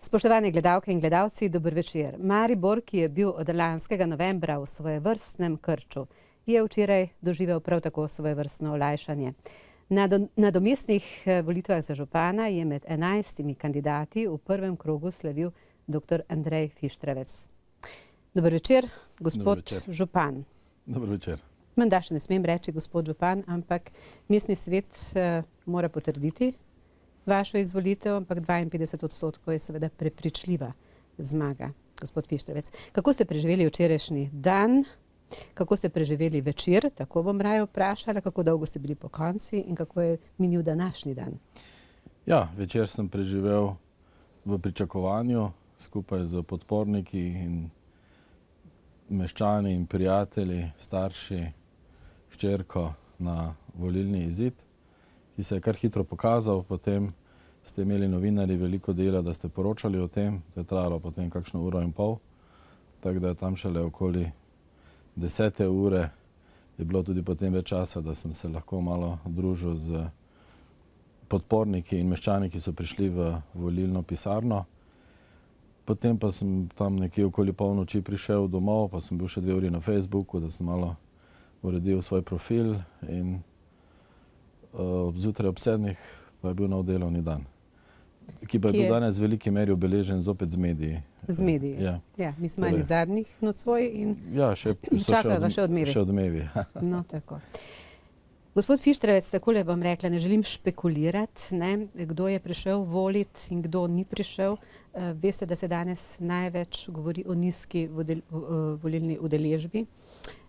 Spoštovane gledalke in gledalci, dober večer. Maribor, ki je bil od lanskega novembra v svojevrstnem krču, je včeraj doživel prav tako svojevrstno olajšanje. Na nadomestnih volitvah za župana je med 11 kandidati v prvem krogu slavil dr. Andrej Fištravec. Dober večer, gospod župan. Dober večer. Menda še ne smem reči gospod župan, ampak mestni svet mora potrditi vašo izvolitev, ampak 52% je seveda prepričljiva zmaga, gospod Fištravec. Kako ste preživeli včerajšnji dan? Kako ste preživeli večer? Tako bom raje vprašala, kako dolgo ste bili po konci in kako je minil današnji dan? Ja, večer sem preživel v pričakovanju skupaj z podporniki in meščani in prijatelji, starši, hčerko na volilni izid, ki se je kar hitro pokazal. Potem ste imeli novinarji veliko dela, da ste poročali o tem. To je trajalo potem kakšno uro in pol. Tako da je tam šele okoli 10. ure je bilo tudi potem več časa, da sem se lahko malo družil z podporniki in meščani, ki so prišli v volilno pisarno. Potem pa sem tam nekje okoli polnoči prišel domov, pa sem bil še 2 uri na Facebooku, da sem malo uredil svoj profil in zjutraj ob 7. pa je bil nov delovni dan, ki pa je bil danes v veliki meri obeležen zopet z mediji. Z mediji? Ja, mi smo eni zadnjih nocoj in čakajo še odmevi. Še odmevi. No, tako. Gospod Fištravec, takole bom rekla, ne želim špekulirati, kdo je prišel voliti in kdo ni prišel. Veste, da se danes največ govori o nizki volilni udeležbi.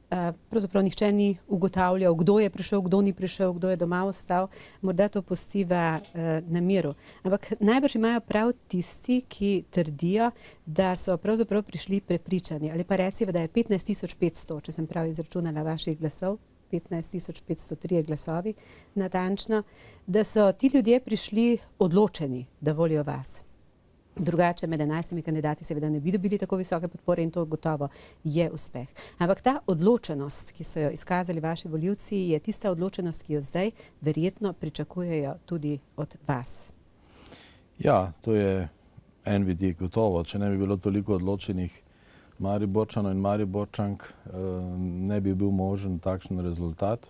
Pravzaprav nihče ni ugotavljal, kdo je prišel, kdo ni prišel, kdo je doma ostal. Morda to pustiva na miru. Ampak najbrž imajo prav tisti, ki trdijo, da so pravzaprav prišli prepričani. Ali pa reciva, da je 15.500, če sem prav izračunala vaših glasov, 15.503 glasovi natančno, da so ti ljudje prišli odločeni, da volijo vas. Drugače med 11 kandidati seveda ne bi dobili tako visoke podpore in to gotovo je uspeh. Ampak ta odločenost, ki so jo izkazali vaši volivci, je tista odločenost, ki jo zdaj verjetno pričakujejo tudi od vas. Ja, to je en vidik gotovo. Če ne bi bilo toliko odločenih Mariborčanov in Mariborčank, ne bi bil možen takšen rezultat.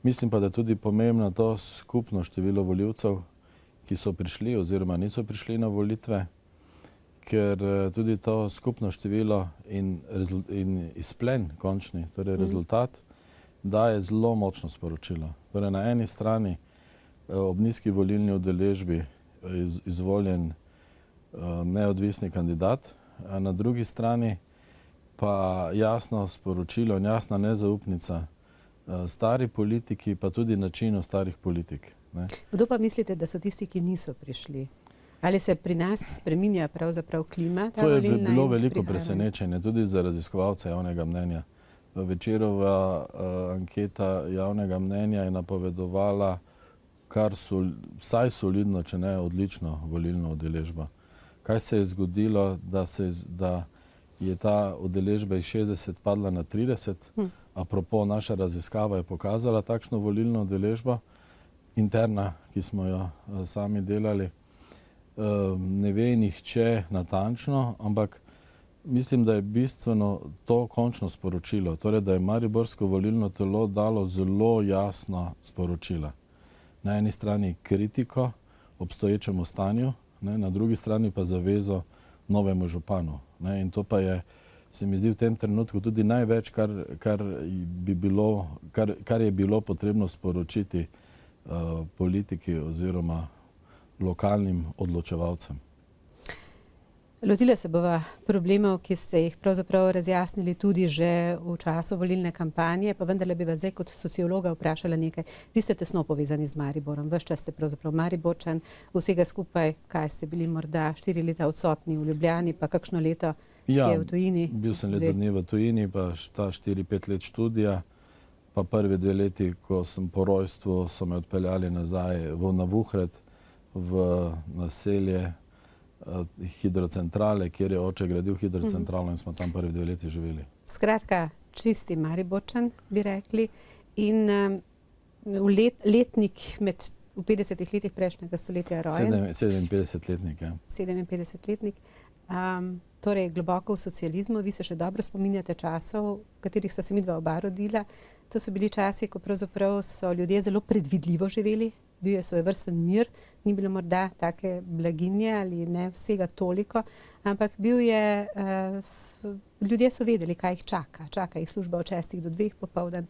Mislim pa, da je tudi pomembno to skupno število volivcev, ki so prišli oziroma niso prišli na volitve, ker tudi to skupno število in izplen končni, torej rezultat, daje zelo močno sporočilo. Torej na eni strani ob nizki volilni udeležbi izvoljen neodvisni kandidat, a na drugi strani pa jasno sporočilo in jasna nezaupnica stari politiki, pa tudi načinu starih politik. Kdo pa mislite, da so tisti, ki niso prišli? Ali se pri nas spreminja pravzaprav klima? To je bilo veliko presenečenje, tudi za raziskovalce javnega mnenja. Večerova anketa javnega mnenja je napovedovala kar vsaj solidno, če ne odlično volilno udeležbo. Kaj se je zgodilo, da je ta udeležba iz 60 padla na 30? Apropo, naša raziskava je pokazala takšno volilno udeležbo, interna, ki smo jo sami delali. Ne ve nihče natančno, ampak mislim, da je bistveno to končno sporočilo. Torej, da je mariborsko volilno telo dalo zelo jasno sporočilo. Na eni strani kritiko obstoječemu stanju, na drugi strani pa zavezo novemu županu. In to pa je, se mi zdi v tem trenutku tudi največ, kar je bilo potrebno sporočiti politiki oziroma lokalnim odločevalcem. Lotila se bova problemov, ki ste jih pravzaprav razjasnili tudi že v času volilne kampanje, pa vendarle bi vas zdaj kot sociologa vprašala nekaj. Vi ste tesno povezani z Mariborom, ves čas ste pravzaprav Mariborčan, vsega skupaj, kaj ste bili morda 4 leta odsotni v Ljubljani, pa kakšno leto, ki je v tujini? Ja, bil sem leto dni v tujini, pa ta 4-5 let študija, pa prvi 2 leti, ko sem po rojstvu, so me odpeljali nazaj na Vuhred, v naselje hidrocentrale, kjer je oče gradil hidrocentralo in smo tam prvi 2 leti živeli. Skratka, čisti Mariborčan, bi rekli. In letnik med v 50 letih prejšnjega stoletja rojen. 57-letnik, ja. 57-letnik. Torej, globoko v socializmu. Vi se še dobro spominjate časov, v katerih so se midva oba rodila. To so bili časi, ko pravzaprav so ljudje zelo predvidljivo živeli. Bil je svojevrsten mir, ni bilo morda take blaginje ali ne vsega toliko, ampak ljudje so vedeli, kaj jih čaka. Čaka jih služba od 6 do 2 popoldan,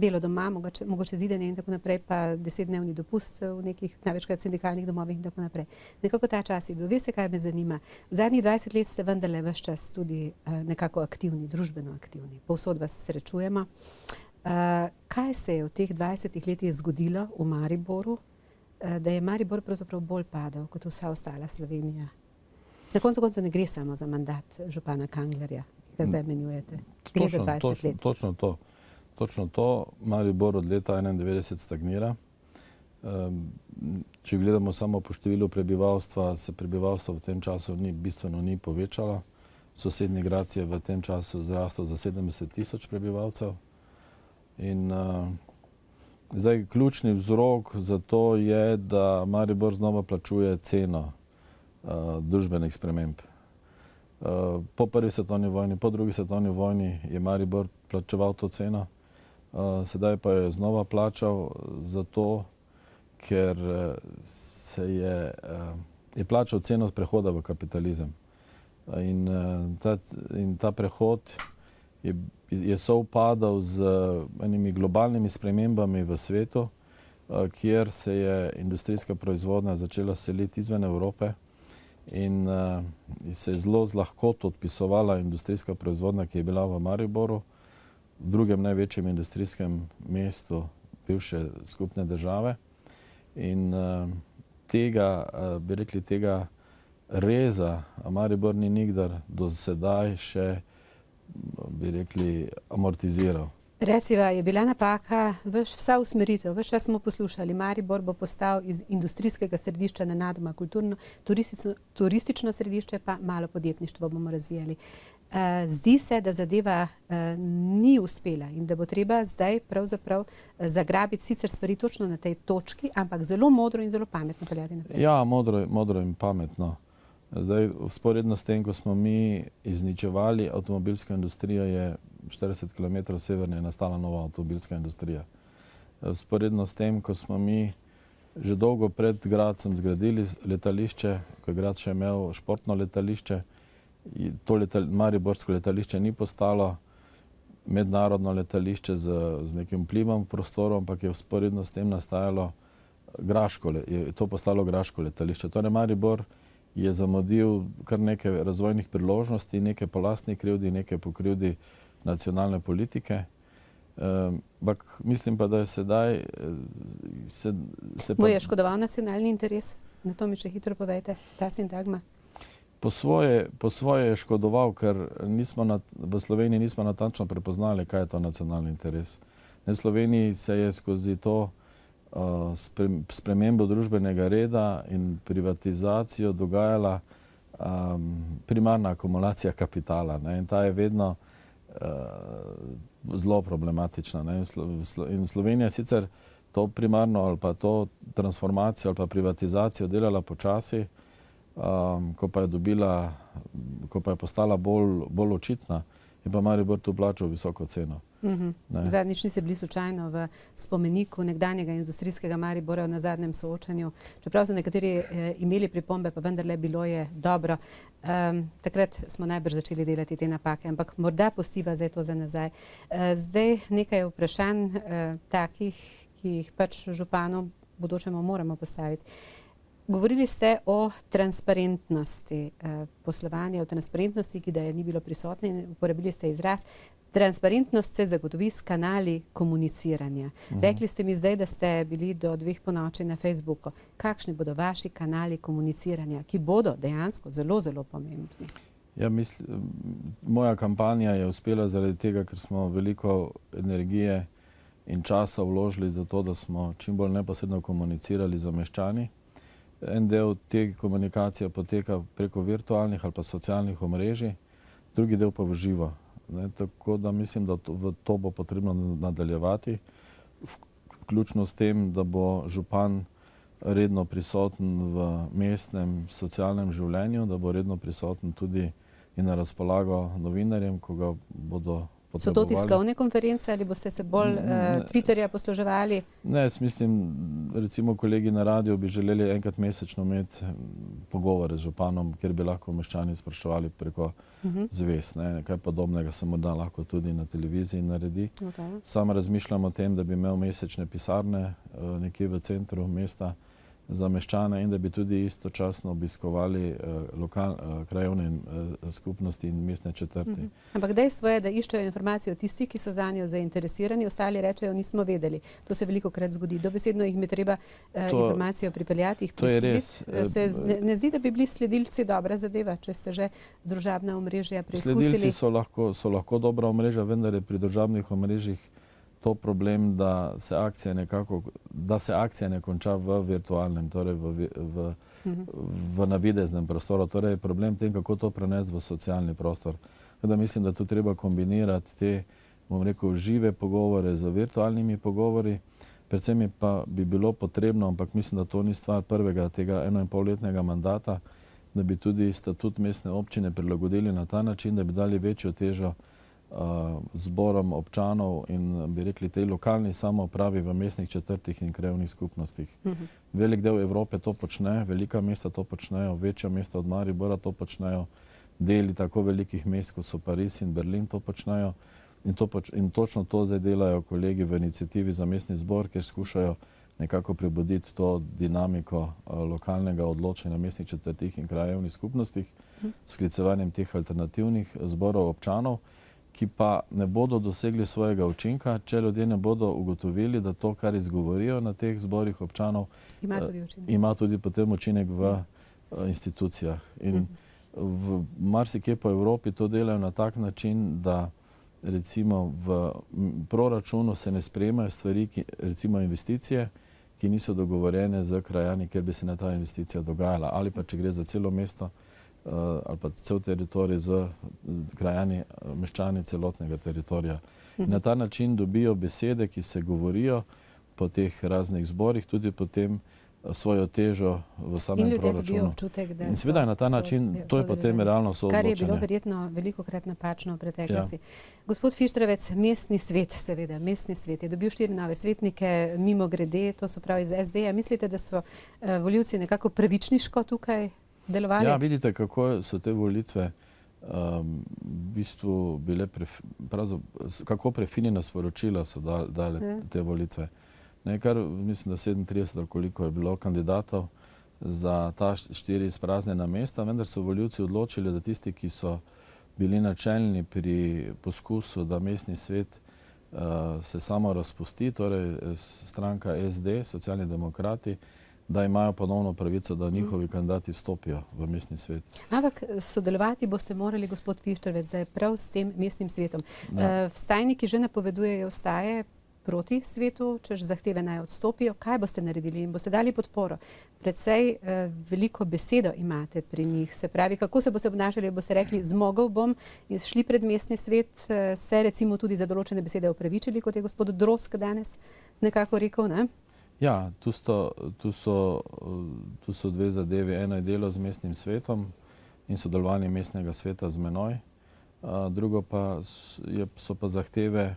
delo doma, mogoče zidenje in tako naprej, pa 10-dnevni dopust v nekih največkrat sindikalnih domovih in tako naprej. Nekako ta čas je bil. Veste, kaj me zanima? V zadnjih 20 let ste vendarle ves čas tudi nekako aktivni, družbeno aktivni. Povsod vas srečujemo. Kaj se je v teh 20 letih zgodilo v Mariboru, da je Maribor pravzaprav bolj padal kot vsa ostala Slovenija? Na koncu ne gre samo za mandat župana Kanglerja, ki ga zdaj menjujete. Gre za 20 let. Točno to. Maribor od leta 1991 stagnira. Če gledamo samo po številu prebivalstva, se prebivalstvo v tem času bistveno ni povečalo. Sosednji grad je v tem času zrastel za 70 000 prebivalcev. In zdaj ključni vzrok za to je, da Maribor znova plačuje ceno družbenih sprememb. Po prvi svetovni vojni, po drugi svetovni vojni je Maribor plačeval to ceno. Sedaj pa je znova plačal zato, ker je plačal ceno prehoda v kapitalizem. In ta prehod je sovpadal z enimi globalnimi spremembami v svetu, kjer se je industrijska proizvodnja začela seliti izven Evrope in se je zelo z lahkoto odpisovala industrijska proizvodnja, ki je bila v Mariboru, v drugem največjem industrijskem mestu bivše skupne države. In tega reza Maribor ni nikdar do sedaj še, bi rekli, amortiziral. Reciva, je bila napaka vsa usmeritev. Ves čas smo poslušali, Maribor bo postal iz industrijskega središča nenadoma kulturno, turistično središče, pa malo podjetništvo bomo razvijali. Zdi se, da zadeva ni uspela in da bo treba zdaj pravzaprav zagrabiti sicer stvari točno na tej točki, ampak zelo modro in zelo pametno peljati naprej. Ja, modro in pametno. Zdaj, vzporedno s tem, ko smo mi izničevali avtomobilsko industrijo, je 40 km severneje nastala nova avtomobilska industrija. Vzporedno s tem, ko smo mi že dolgo pred Gradcem zgradili letališče, ko je Gradec še imel športno letališče, to mariborsko letališče ni postalo mednarodno letališče z nekim vplivom v prostoru, ampak je vzporedno s tem nastajalo je to postalo graško letališče. Torej Maribor je zamudil kar nekaj razvojnih priložnosti, nekaj po lastni krivdi, nekaj po krivdi nacionalne politike. Ampak mislim pa, da je sedaj Mu je škodoval nacionalni interes? Na to mi še hitro povejte, ta sintagma. Po svoje je škodoval, ker v Sloveniji nismo natančno prepoznali, kaj je to nacionalni interes. V Sloveniji se je skozi to spremembo družbenega reda in privatizacijo dogajala primarna akumulacija kapitala. In ta je vedno zelo problematična. In Slovenija sicer to primarno ali pa to transformacijo ali pa privatizacijo delala počasi, ko pa je postala bolj očitna, je pa Maribor tu plačal visoko ceno. Zadnjič niste bili slučajno v spomeniku nekdanjega industrijskega Maribora na zadnjem soočanju. Čeprav so nekateri imeli pripombe, pa vendarle bilo je dobro. Takrat smo najbrž začeli delati te napake, ampak morda pustiva zdaj to za nazaj. Zdaj nekaj vprašanj takih, ki jih pač županu bodočemu moramo postaviti. Govorili ste o transparentnosti poslovanja, o transparentnosti, ki da je ni bilo prisotne, in uporabili ste izraz. Transparentnost se zagotovi s kanali komuniciranja. Rekli ste mi zdaj, da ste bili do 2 ponoči na Facebooku. Kakšni bodo vaši kanali komuniciranja, ki bodo dejansko zelo, zelo pomembni? Ja, moja kampanja je uspela zaradi tega, ker smo veliko energije in časa vložili za to, da smo čim bolj neposredno komunicirali z meščani. En del te komunikacije poteka preko virtualnih ali pa socialnih omrežij, drugi del pa v živo. Tako da mislim, da v to bo potrebno nadaljevati. vključno s tem, da bo župan redno prisoten v mestnem socialnem življenju, da bo redno prisoten tudi in na razpolago novinarjem, ko ga bodo potrebovali. So to tiskovne konference ali boste se bolj Twitterja posluževali? Ne, jaz mislim, recimo kolegi na radiju bi želeli enkrat mesečno imeti pogovore z županom, kjer bi lahko meščani spraševali preko zvez. Kaj podobnega se morda lahko tudi na televiziji naredi. Sam razmišljam o tem, da bi imel mesečne pisarne nekje v centru mesta za meščane in da bi tudi istočasno obiskovali krajevne skupnosti in mestne četrti. Ampak dejstvo je, da iščejo informacijo tisti, ki so zanjo zainteresirani, ostali rečejo, nismo vedeli. To se velikokrat zgodi. Dobesedno jih je treba informacijo pripeljati, jih prisiliti. To je res. Se ne zdi, da bi bili sledilci dobra zadeva, če ste že družabna omrežja preizkusili? Sledilci so lahko dobra omrežja, vendar je pri družabnih omrežjih to problem, da se akcija ne konča v virtualnem, torej v navideznem prostoru. Torej je problem tem, kako to prenesti v socialni prostor. Mislim, da tu treba kombinirati te, bom rekel, žive pogovore z virtualnimi pogovori. Predvsem pa bi bilo potrebno, ampak mislim, da to ni stvar prvega tega 1,5-letnega mandata, da bi tudi statut mestne občine prilagodili na ta način, da bi dali večjo težo zborom občanov in bi rekli tej lokalni samoupravi v mestnih četrtih in krajevnih skupnostih. Velik del Evrope to počne, velika mesta to počnejo, večja mesta od Maribora to počnejo, deli tako velikih mest, kot so Pariz in Berlin, to počnejo in točno to zdaj delajo kolegi v iniciativi za mestni zbor, kjer skušajo nekako prebuditi to dinamiko lokalnega odločanja v mestnih četrtih in krajevnih skupnostih s sklicevanjem teh alternativnih zborov občanov, ki pa ne bodo dosegli svojega učinka, če ljudje ne bodo ugotovili, da to, kar izgovorijo na teh zborih občanov, ima tudi potem učinek v institucijah. In v marsikje po Evropi to delajo na tak način, da recimo v proračunu se ne sprejemajo stvari, recimo investicije, ki niso dogovorjene z krajani, kjer bi se ne ta investicija dogajala. Ali pa če gre za celo mesto, ali pa cel teritorij z krajani, meščani celotnega teritorija. Na ta način dobijo besede, ki se govorijo po teh raznih zborih, tudi potem svojo težo v samem proračunu. In seveda na ta način, to je potem realno soodločanje. Kar je bilo verjetno velikokrat napačno v preteklosti. Gospod Fištravec, mestni svet, seveda, mestni svet je dobil 4 nove svetnike, mimo grede, to so prav iz SD-ja. Mislite, da so volivci nekako pravičniško tukaj delovali? Ja, vidite, kako so te volitve v bistvu bile, kako prefinjena sporočila so dale te volitve. Kar mislim, da 37 ali koliko je bilo kandidatov za ta 4 izpraznjena mesta, vendar so volivci odločili, da tisti, ki so bili načelni pri poskusu, da mestni svet se samo razpusti, torej stranka SD, Socialni demokrati, da imajo ponovno pravico, da njihovi kandidati vstopijo v mestni svet. Ampak sodelovati boste morali, gospod Fištravec, zdaj prav s tem mestnim svetom. Vstajniki že napovedujejo vstaje proti svetu, češ zahteve naj odstopijo. Kaj boste naredili in boste dali podporo? Predvsej veliko besedo imate pri njih. Se pravi, kako se boste obnašali, boste rekli, zmogel bom in šli pred mestni svet, se recimo tudi za določene besede opravičili, kot je gospod Drozg danes nekako rekel, ne? Ja, tu so dve zadevi. Eno je delo z mestnim svetom in sodelovanje mestnega sveta z menoj. Drugo pa so pa zahteve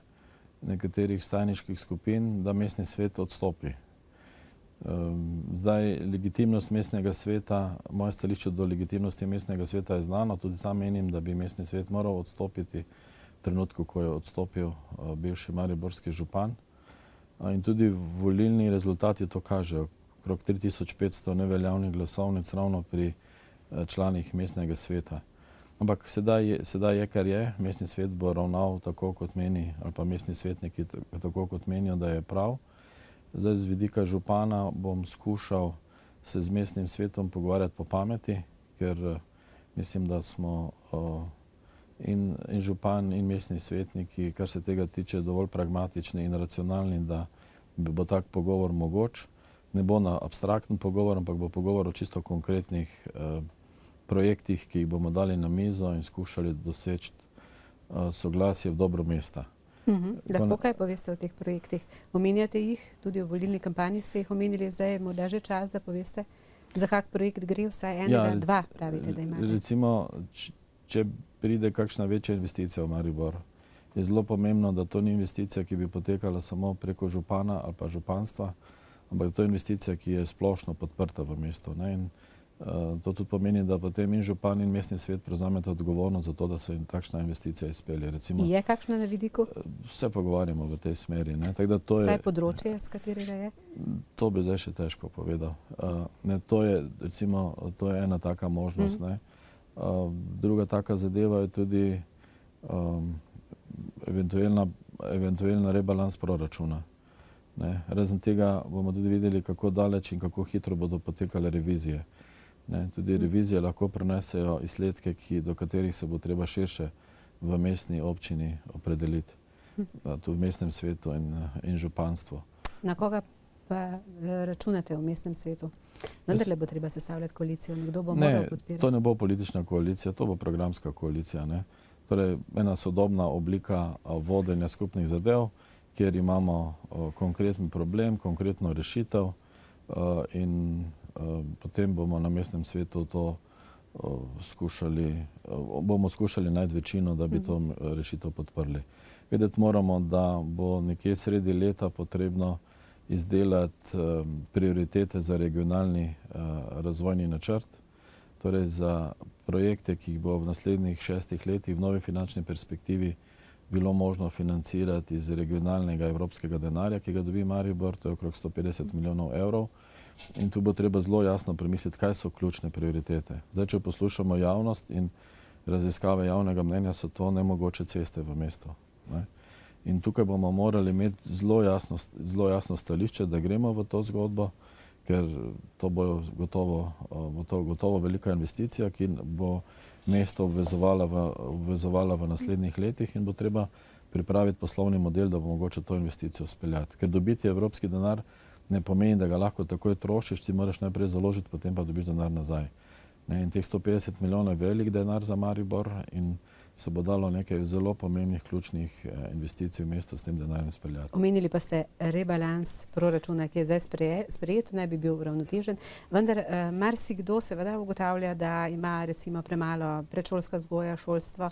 nekaterih vstajniških skupin, da mestni svet odstopi. Zdaj, legitimnost mestnega sveta, moje stališče do legitimnosti mestnega sveta je znano. Tudi sam menim, da bi mestni svet moral odstopiti v trenutku, ko je odstopil bivši mariborski župan. In tudi volilni rezultati to kažejo. Okrog 3500 neveljavnih glasovnic ravno pri članih mestnega sveta. Ampak sedaj je, kar je. Mestni svet bo ravnal tako, kot meni, ali pa mestni svetniki tako, kot menijo, da je prav. Zdaj, z vidika župana bom skušal se z mestnim svetom pogovarjati po pameti, ker mislim, da smo in župan in mestni svetniki, kar se tega tiče, dovolj pragmatični in racionalni, da bo tak pogovor mogoč. Ne bo na abstraktni pogovor, ampak bo pogovor o čisto konkretnih projektih, ki jih bomo dali na mizo in skušali doseči soglasje v dobro mesta. Lahko kaj poveste o teh projektih? Omenjate jih, tudi v volilni kampanji ste jih omenili, zdaj je morda že čas, da poveste, za kak projekt gre, vsaj enega, dva pravite, da imate. Recimo, če pride kakšna večja investicija v Maribor, je zelo pomembno, da to ni investicija, ki bi potekala samo preko župana ali pa županstva, ampak to je investicija, ki je splošno podprta v mestu. In to tudi pomeni, da potem in župan in mestni svet prevzamete odgovornost za to, da se takšna investicija izpelje. Recimo, je kakšna na vidiku? Vse pogovarjamo v tej smeri. Vsaj področje, z katerega je? To bi zdaj še težko povedal. To je ena taka možnost. Druga taka zadeva je tudi eventualna rebalans proračuna. Razen tega bomo tudi videli, kako daleč in kako hitro bodo potekale revizije. Tudi revizije lahko prinesejo izsledke, do katerih se bo treba širše v mestni občini opredeliti. Tu v mestnem svetu in županstvu. Na koga pa računate v mestnem svetu? Vendarle bo treba sestavljati koalicijo, nekdo bo moral podpirati. To ne bo politična koalicija, to bo programska koalicija. Torej, ena sodobna oblika vodenja skupnih zadev, kjer imamo konkreten problem, konkretno rešitev in potem bomo na mestnem svetu to skušali najti večino, da bi to rešitev podprli. Vedeti moramo, da bo nekje sredi leta potrebno izdelati prioritete za regionalni razvojni načrt, torej za projekte, ki jih bo v naslednjih 6 letih v novi finančni perspektivi bilo možno financirati iz regionalnega evropskega denarja, ki ga dobi Maribor, to je okrog 150 milijonov evrov. In tu bo treba zelo jasno premisliti, kaj so ključne prioritete. Zdaj, če poslušamo javnost in raziskave javnega mnenja, so to nemogoče ceste v mestu. In tukaj bomo morali imeti zelo jasno stališče, da gremo v to zgodbo, ker to bo gotovo velika investicija, ki bo mesto obvezovala v naslednjih letih in bo treba pripraviti poslovni model, da bo mogoče to investicijo speljati. Ker dobiti evropski denar ne pomeni, da ga lahko takoj trošiš, ti moraš najprej založiti, potem pa dobiš denar nazaj. In teh 150 milijonov je velik denar za Maribor in se bo dalo nekaj zelo pomembnih ključnih investicij v mestu s tem denarjem speljati. Omenili pa ste rebalans proračuna, ki je zdaj sprejet, naj bi bil uravnotežen, vendar marsikdo seveda ugotavlja, da ima recimo premalo predšolska vzgoja, šolstvo.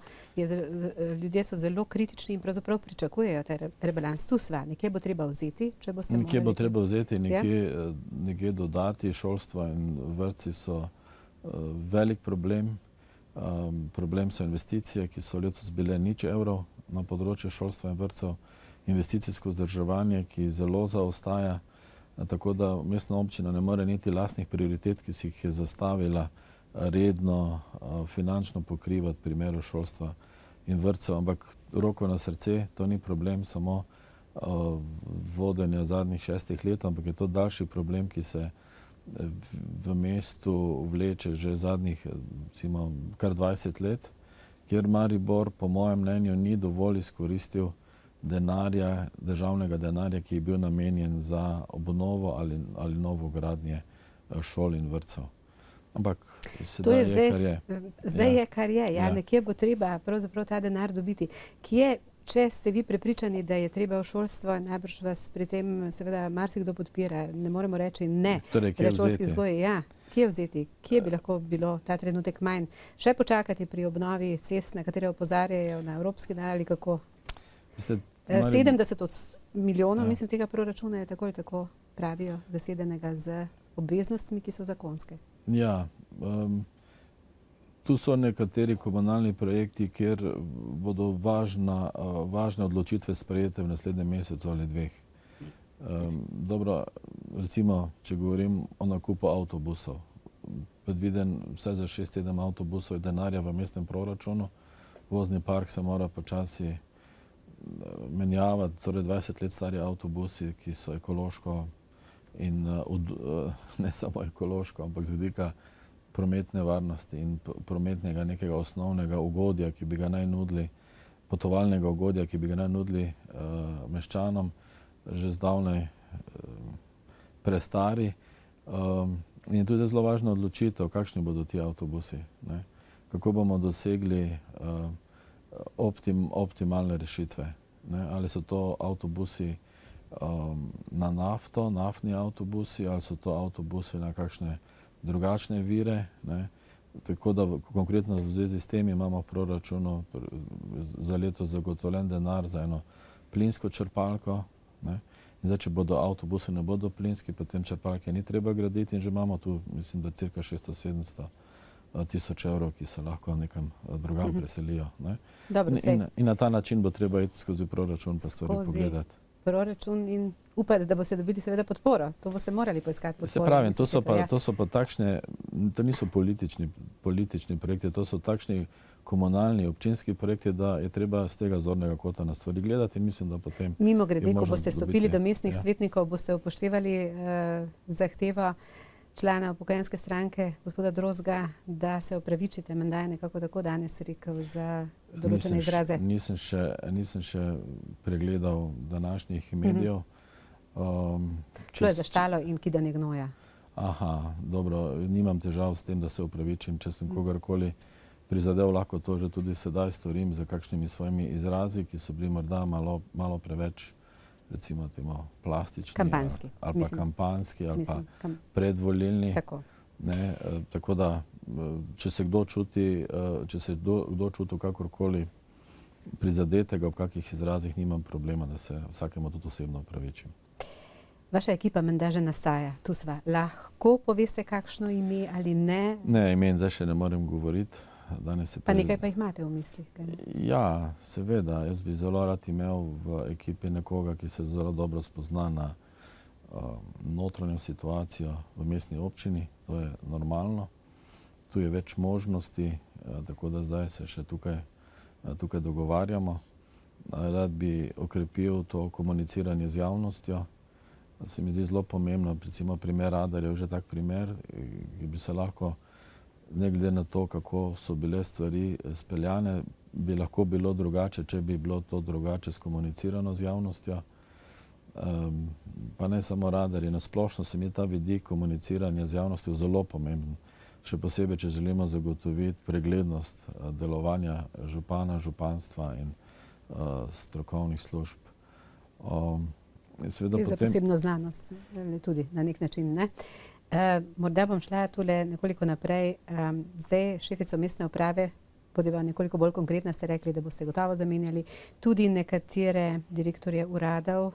Ljudje so zelo kritični in pravzaprav pričakujejo ta rebalans. Tu sva, nekje bo treba vzeti, če boste morali. Nekje bo treba vzeti, nekje dodati. Šolstvo in vrtci so velik problem. Problem so investicije, ki so letos bile 0 evrov na področju šolstva in vrtcev, investicijsko vzdrževanje, ki zelo zaostaja, tako da mestna občina ne more niti lastnih prioritet, ki si jih je zastavila, redno finančno pokrivati v primeru šolstva in vrtcev. Ampak roko na srce, to ni problem samo vodenja zadnjih 6 let, ampak je to daljši problem, ki se v mestu vleče že zadnjih kar 20 let, kjer Maribor, po mojem mnenju, ni dovolj izkoristil državnega denarja, ki je bil namenjen za obnovo ali novogradnje šol in vrtcev. Ampak sedaj je, kar je. Zdaj je, kar je. Nekje bo treba pravzaprav ta denar dobiti. Kje, če ste vi prepričani, da je treba v šolstvo, najbrž vas pri tem seveda marsikdo podpira, ne moremo reči ne predšolski vzgoji. Kje vzeti? Kje bi lahko bilo ta trenutek manj? Še počakati pri obnovi cest, na katere opozarjajo na evropski denar ali kako? 70 milijonov, mislim, tega proračuna je tako ali tako, pravijo, zasedenega z obveznostmi, ki so zakonske. Ja, tu so nekateri komunalni projekti, kjer bodo važne odločitve sprejete v naslednjem mesecu ali 2. Dobro, recimo, če govorim o nakupu avtobusov. Predviden vsaj za 6-7 avtobusov je denarja v mestnem proračunu. Vozni park se mora počasi menjavati, torej 20 let stari avtobusi, ki so ekološko in ne samo ekološko, ampak z vidika prometne varnosti in prometnega nekega osnovnega ugodja, ki bi ga naj nudili, potovalnega ugodja, ki bi ga naj nudili meščanom, že zdavnaj prestari. In tu je zelo važna odločitev, kakšni bodo ti avtobusi. Kako bomo dosegli optimalne rešitve. ne, ali so to avtobusi na nafto, naftni avtobusi, ali so to avtobusi na kakšne drugačne vire, ne. Tako da konkretno v zvezi s tem imamo v proračunu za leto zagotovljen denar za eno plinsko črpalko, ne. In zdaj, če bodo avtobusi ne bodo plinski, potem črpalke ni treba graditi in že imamo tu, mislim, da cirka 600-700 tisoč evrov, ki se lahko nekam drugam preselijo, ne. Dobro, In na ta način bo treba iti skozi proračun pa stvari pogledati. Proračun in upati, da boste dobili seveda podporo. To boste morali poiskati podporo. Se pravi, to so pa takšne, to niso politični projekti, to so takšni komunalni, občinski projekti, da je treba z tega zornega kota na stvari gledati in mislim, da potem... Mimogrede, ko boste stopili do mestnih svetnikov, boste upoštevali zahtevo člana upokojenske stranke, gospoda Drozga, da se opravičite, menda je nekako tako danes rekel za določene izraze. Nisem še pregledal današnjih medijev. Šlo je za štalo in kidanje gnoja. Aha, dobro, nimam težav s tem, da se opravičim, če sem kogarkoli prizadel, lahko to že tudi sedaj storim za kakšnimi svojimi izrazi, ki so bili morda malo preveč, recimo temo, plastični. Kampanski. Ali pa kampanski, ali pa predvolilni. Tako da, če se kdo čuti kakorkoli prizadetega v kakih izrazih, nimam problema, da se vsakemu tudi osebno opravičim. Vaša ekipa menda že nastaja, tu sva. Lahko poveste kakšno ime ali ne? Ne, imen zdaj še ne morem govoriti. Pa nekaj pa jih imate v mislih? Ja, seveda. Jaz bi zelo rad imel v ekipi nekoga, ki se zelo dobro spozna na notranjo situacijo v mestni občini. To je normalno. Tu je več možnosti, tako da zdaj se še tukaj dogovarjamo. Rad bi okrepil to komuniciranje z javnostjo. Se mi zdi zelo pomembno, recimo primer Radar je že tak primer, ki bi se lahko, ne glede na to, kako so bile stvari speljane, bi lahko bilo drugače, če bi bilo to drugače skomunicirano z javnostjo. Pa ne samo Radar, na splošno se mi ta vidik komuniciranja z javnostjo zelo pomemben. Še posebej, če želimo zagotoviti preglednost delovanja župana, županstva in strokovnih služb. Gre za posebno znanost, tudi na nek način, ne? Morda bom šla tule nekoliko naprej. Zdaj šefico mestne uprave, bodiva nekoliko bolj konkretna, ste rekli, da boste gotovo zamenjali tudi nekatere direktorje uradov.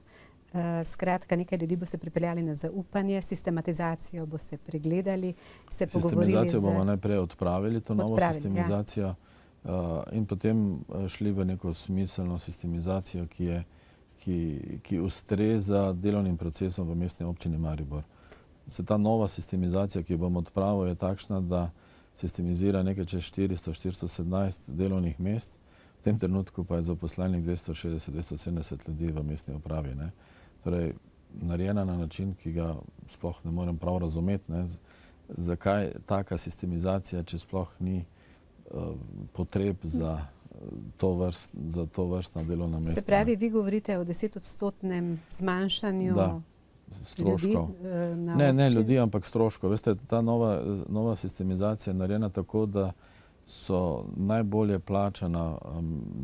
Skratka, nekaj ljudi boste pripeljali na zaupanje, sistematizacijo boste pregledali, se pogovorili Sistemizacijo bomo najprej odpravili, to novo sistemizacijo, in potem šli v neko smiselno sistemizacijo, ki ustreza delovnim procesom v mestni občini Maribor. Ta nova sistemizacija, ki jo bom odpravil, je takšna, da sistemizira nekaj čez 400-417 delovnih mest. V tem trenutku pa je zaposlenih 260-270 ljudi v mestni upravi. Torej, narejena na način, ki ga sploh ne morem prav razumeti, zakaj taka sistemizacija, če sploh ni potreb za to vrstna delovna mesta. Se pravi, vi govorite o 10-odstotnem zmanjšanju stroškov. Ne ljudi, ampak stroškov. Veste, ta nova sistemizacija je narejena tako, da so najbolje plačana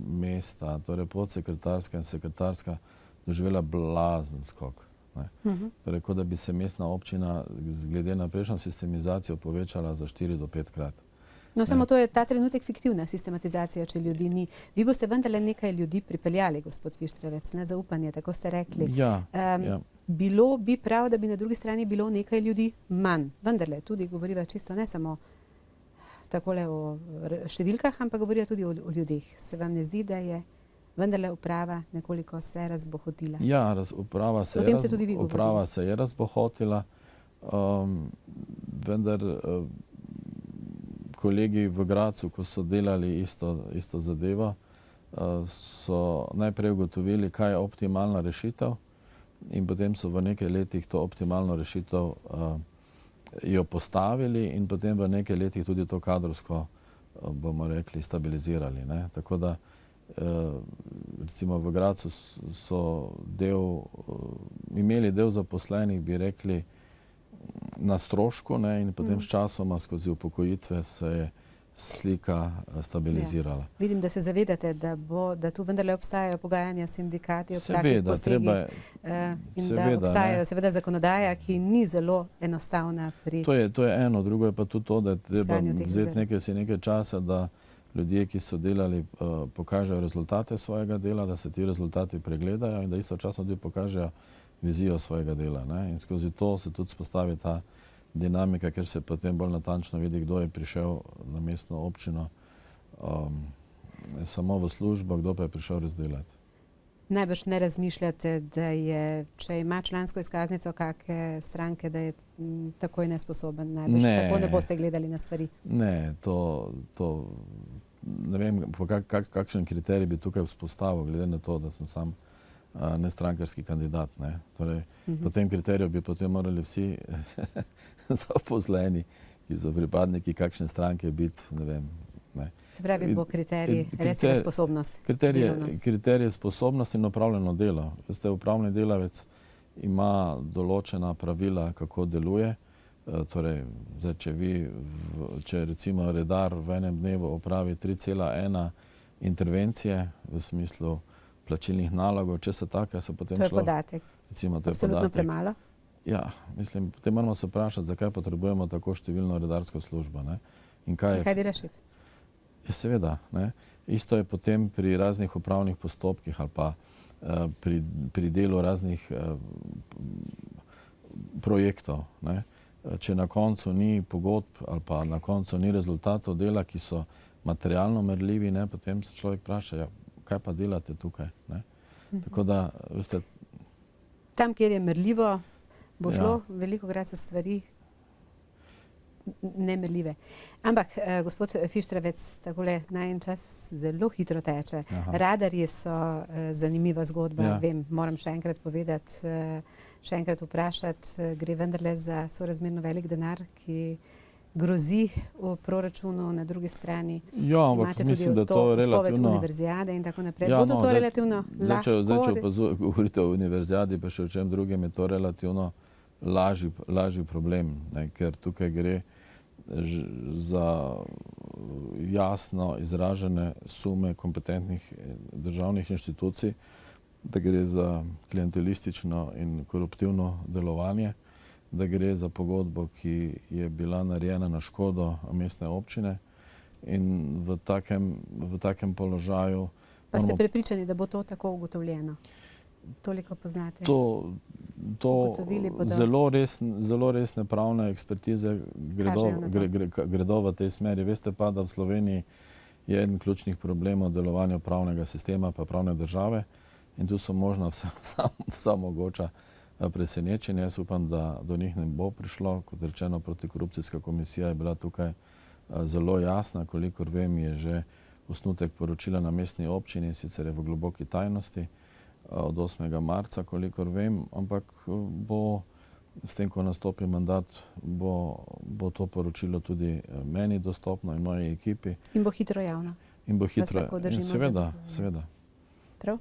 mesta, torej podsekretarska in sekretarska, doživela blazen skok. Torej, kot da bi se mestna občina glede na prejšnjo sistemizacijo povečala za 4 do 5 krat. No, samo to je ta trenutek fiktivna sistematizacija, če ljudi ni. Vi boste vendarle nekaj ljudi pripeljali, gospod Fištrevec, na zaupanje, tako ste rekli. Bilo bi prav, da bi na drugi strani bilo nekaj ljudi manj. Vendarle, tudi govoriva čisto ne samo takole o številkah, ampak govoriva tudi o ljudeh. Se vam ne zdi, da je vendarle uprava nekoliko se razbohotila? Ja, uprava se je razbohotila, vendar kolegi v Gradcu, ko so delali isto zadevo, so najprej ugotovili, kaj je optimalna rešitev in potem so v nekaj letih to optimalno rešitev jo postavili in potem v nekaj letih tudi to kadrovsko, bomo rekli, stabilizirali. Tako da, recimo v Gradcu so imeli del zaposlenih, bi rekli, na strošku in potem s časoma skozi upokojitve se je slika stabilizirala. Ja. Vidim, da se zavedate, da tu vendarle obstajajo pogajanja s sindikati ob takih posegih in da obstajajo seveda zakonodaja, ki ni zelo enostavna pri... To je eno, drugo je pa tudi to, da je treba vzeti nekaj časa, da ljudje, ki so delali, pokažejo rezultate svojega dela, da se ti rezultati pregledajo in da istočasno tudi pokažejo vizijo svojega dela. Ne? In skozi to se tudi spostavi ta dinamika, ker se potem bolj natančno vidi, kdo je prišel na mestno občino samo v službo, kdo pa je prišel razdelati. Najbrž ne razmišljate, da je, če ima člansko izkaznico kakšne stranke, da je takoj nesposoben. Najbrž tako ne boste gledali na stvari. Ne, ne vem, kakšen kriterij bi tukaj vzpostavil, glede na to, da sem sam nestrankarski kandidat. Ne. Torej, po tem kriteriju bi potem morali vsi zaposleni, ki so pripadniki kakšne stranke, biti, ne vem. Ne. Se pravi, bo kriterij, recimo sposobnost. Kriterij je sposobnost in opravljeno delo. Veste, upravni delavec ima določena pravila, kako deluje. Torej, zdaj, če recimo redar v enem dnevu opravi 3,1 intervencije v smislu plačilnih nalogov, če se tako, se potem to je podatek. Recimo, to je absolutno podatek. Premalo? Ja, mislim, potem moramo se vprašati, zakaj potrebujemo tako številno redarsko službo. Ne? In kaj dela šef? Ja, seveda. Ne? Isto je potem pri raznih upravnih postopkih ali pa pri delu raznih projektov. Ne? Če na koncu ni pogodb ali pa na koncu ni rezultatov dela, ki so materialno merljivi, ne? Potem se človek vpraša, ja, kaj pa delate tukaj? Ne? Tako da, veste... Tam, kjer je merljivo, bo šlo, velikokrat so stvari nemerljive. Ampak, gospod Fištravec, takole najin čas zelo hitro teče. Radarji so zanimiva zgodba, vem, moram še enkrat povedati, še enkrat vprašati, gre vendarle za sorazmerno velik denar, ki grozi v proračunu, na drugi strani. Ja, ampak mislim, da to relativno... univerzijade in tako naprej. Bodo to relativno lahko... Zdaj, če govorite o univerzijadi, pa še o čem drugem, je to relativno lažji problem, ne? Ker tukaj gre za jasno izražene sume kompetentnih državnih inštitucij, da gre za klientelistično in koruptivno delovanje, da gre za pogodbo, ki je bila narejena na škodo mestne občine in v takem položaju... Pa ste prepričani, da bo to tako ugotovljeno? Toliko poznate? Zelo resne pravne ekspertize gredo v tej smeri. Veste pa, da v Sloveniji je eden ključnih problemov delovanja pravnega sistema pa pravne države in tu so možna vsa mogoča presenečenja. Jaz upam, da do njih ne bo prišlo. Kot rečeno, protikorupcijska komisija je bila tukaj zelo jasna. Kolikor vem, je že osnutek poročila na mestni občini, sicer je v globoki tajnosti, od 8. marca, kolikor vem, ampak bo s tem, ko nastopi mandat, bo to poročilo tudi meni dostopno in moji ekipi. In bo hitro javno. In bo hitro, seveda. Prav.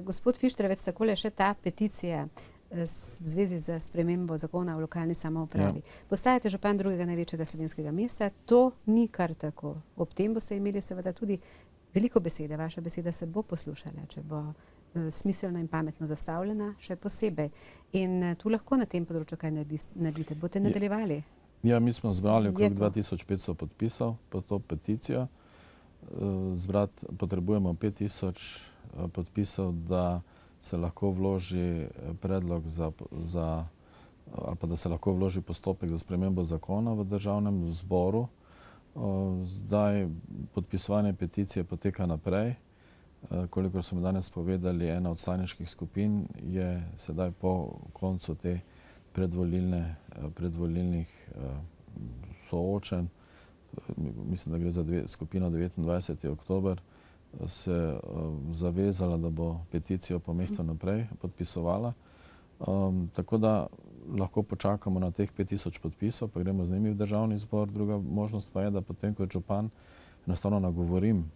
Gospod Fištravec, takole še ta peticija v zvezi z spremembo zakona o lokalni samoupravi. Postajate župan drugega največjega slovenskega mesta, to ni kar tako. Ob tem boste imeli seveda tudi veliko besede, vaša beseda se bo poslušala, če bo smiselno in pametno zastavljena, še posebej. In tu lahko na tem področju kaj naredite. Boste nadaljevali? Ja, mi smo zbrali okrog 2500 podpisov pod to peticijo. Potrebujemo 5000 podpisov, da se lahko vloži predlog ali pa da se lahko vloži postopek za spremembo zakona v državnem zboru. Zdaj podpisovanje peticije poteka naprej. Kolikor so mi danes povedali, ena od sanjeških skupin je sedaj po koncu te predvolilnih soočenj, mislim, da gre za skupino 29. oktober, se zavezala, da bo peticijo po mestu naprej podpisovala. Tako da lahko počakamo na teh 5000 podpisov, pa gremo z njimi v državni zbor. Druga možnost pa je, da potem kot župan enostavno nagovorim.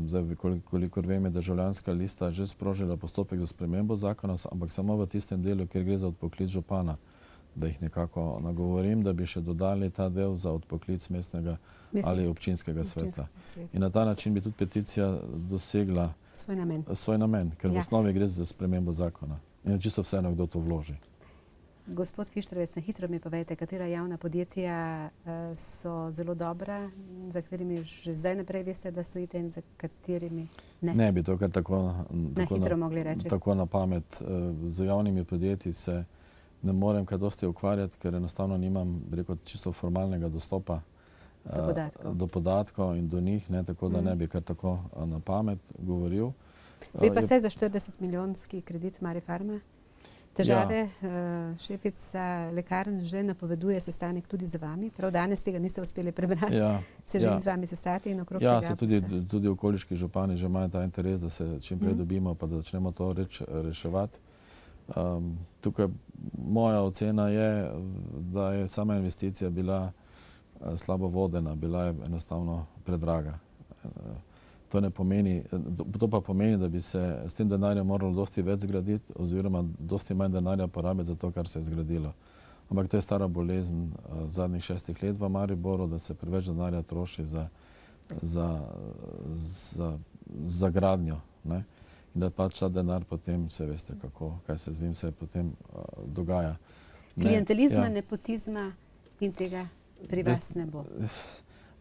Zdaj, kolikor vem, je državljanska lista že sprožila postopek za spremembo zakona, ampak samo v tistem delu, kjer gre za odpoklic župana. da jih nekako nagovorim, da bi še dodali ta del za odpoklic mestnega ali občinskega sveta. In na ta način bi tudi peticija dosegla svoj namen, ker v osnovi gre za spremembo zakona. In je čisto vseeno, kdo to vloži. Gospod Fištravec, na hitro mi povejte, katera javna podjetja so zelo dobra, za katerimi že zdaj naprej veste, da stojite in za katerimi ne? Ne bi to kar tako na pamet. Z javnimi podjetji se ne morem kaj dosti ukvarjati, ker enostavno nimam, rekel, čisto formalnega dostopa do podatkov in do njih, tako da ne bi kar tako na pamet govoril. Ve pa se za 40-milijonski kredit Marifarma? Težave, šefica lekarn že napoveduje sestanek tudi z vami. Prav danes tega niste uspeli prebrati. Se želi z vami sestati in okrog tega? Ja, se tudi okoliški župani že imajo ta interes, da se čim prej dobimo, pa da začnemo to reševati. Tukaj moja ocena je, da je sama investicija bila slabo vodena, bila je enostavno predraga. To pa pomeni, da bi se s tem denarjem moralo dosti več zgraditi oziroma dosti manj denarja porabiti za to, kar se je zgradilo. Ampak to je stara bolezen zadnjih 6 let v Mariboru, da se preveč denarja troši za gradnjo. In da pač ta denar potem, se veste, kaj se z njim se potem dogaja. Klientelizma, nepotizma in tega pri vas ne bo?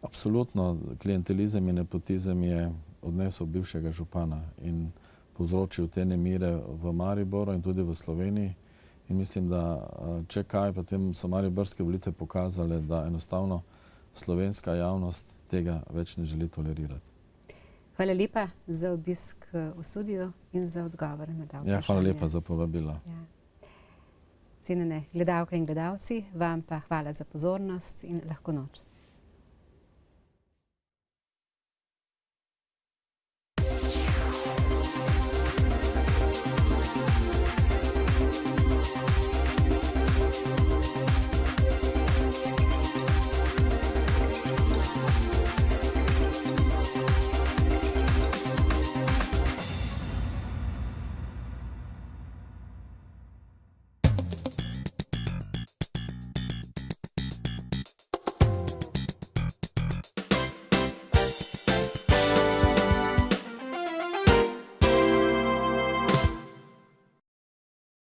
Absolutno. Klientelizem in nepotizem je odnesel bivšega župana in povzročil te nemire v Mariboru in tudi v Sloveniji. In mislim, da če kaj, potem so mariborske volitve pokazale, da enostavno slovenska javnost tega več ne želi tolerirati. Hvala lepa za obisk v studiu in za odgovore na ta vprašanja. Hvala lepa za povabilo. Cenjene gledalke in gledalci, vam pa hvala za pozornost in lahko noč.